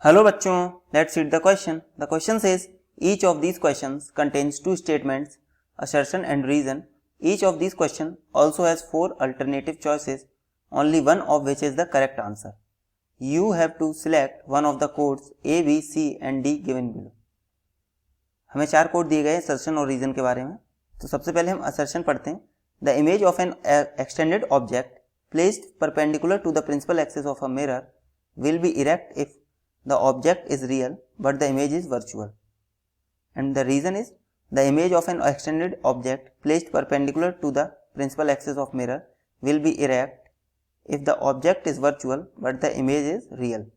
Hello बच्चों, let's read the question. The question says each of these questions contains two statements, assertion and reason. Each of these questions also has four alternative choices, only one of which is the correct answer. You have to select one of the codes A, B, C and D given below. हमें चार code दिए गए assertion और reason के बारे में. तो सबसे पहले हम assertion पढ़ते हैं. The image of an extended object placed perpendicular to the principal axis of a mirror will be erect if the object is real but the image is virtual. And the reason is the image of an extended object placed perpendicular to the principal axis of mirror will be erect if the object is virtual but the image is real.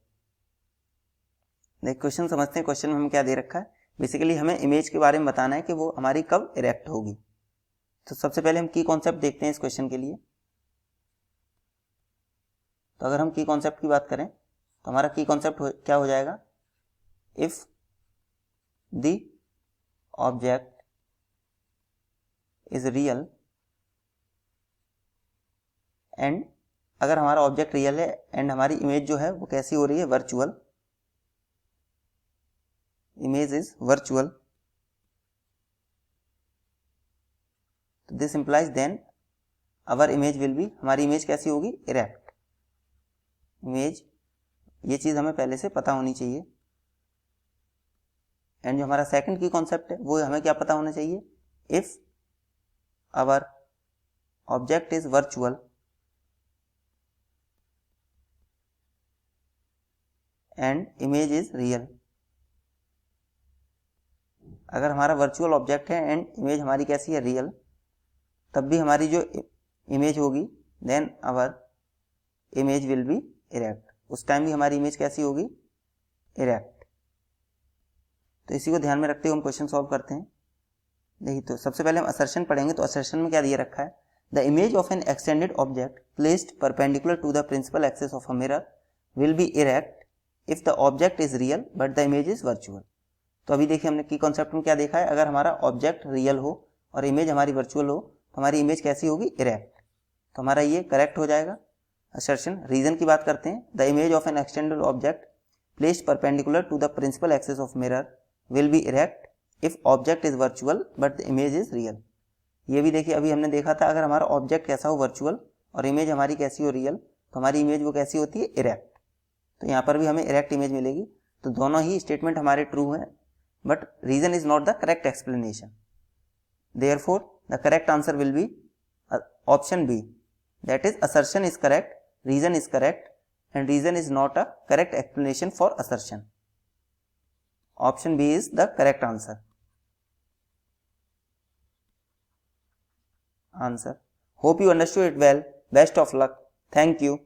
देखिए question समझते हैं. Question में हमें क्या दे रखा है. Basically हमें image के बारे में बताना है कि वो हमारी कब इरेक्ट होगी. तो सबसे पहले हम की कॉन्सेप्ट देखते हैं इस क्वेश्चन के लिए. तो अगर हम की कॉन्सेप्ट की बात करें तो हमारा की कॉन्सेप्ट क्या हो जाएगा. If the object is real and, अगर हमारा ऑब्जेक्ट रियल है एंड हमारी इमेज जो है वो कैसी हो रही है, virtual. Image is virtual. This implies then our image will be, हमारी इमेज कैसी होगी, इरेक्ट. इमेज, ये चीज हमें पहले से पता होनी चाहिए. एंड जो हमारा सेकंड की कॉन्सेप्ट है वो हमें क्या पता होना चाहिए. If our object is virtual and image is real. अगर हमारा वर्चुअल ऑब्जेक्ट है एंड इमेज हमारी कैसी है, रियल, तब भी हमारी जो इमेज होगी then our image will be erect. उस टाइम भी हमारी इमेज कैसी होगी, इरेक्ट. तो इसी को ध्यान में रखते हुए हम क्वेश्चन सॉल्व करते हैं. देखिए तो सबसे पहले हम असर्शन पढ़ेंगे. तो असर्शन में क्या दिया रखा है. The image of an extended object placed perpendicular to the principal axis of a mirror will be erect if the object is real but the image is virtual. तो अभी देखिए हमने की कॉन्सेप्ट में क्या देखा है. अगर हमारा ऑब्जेक्ट रियल हो और इमेज हमारी वर्चुअल हो तो हमारी इमेज कैसी होगी, इरेक्ट. तो हमारा ये करेक्ट हो जाएगा असर्शन. रीजन की बात करते हैं. The image of an extended object placed perpendicular to the principal axis of mirror will be erect if object is virtual but the image is real. ये भी देखिए अभी हमने देखा था, अगर हमारा ऑब्जेक्ट कैसा हो, वर्चुअल, और इमेज हमारी कैसी हो, रियल, तो हमारी इमेज वो कैसी होती है, इरेक्ट. तो यहाँ पर भी हमें इरेक्ट इमेज मिलेगी. तो दोनों ही स्टेटमेंट हमारे ट्रू हैं, but reason is not the correct explanation. Therefore, the correct answer will be option B. That is, assertion is correct, reason is correct, and reason is not a correct explanation for assertion. Option B is the correct answer. Hope you understood it well. Best of luck. Thank you.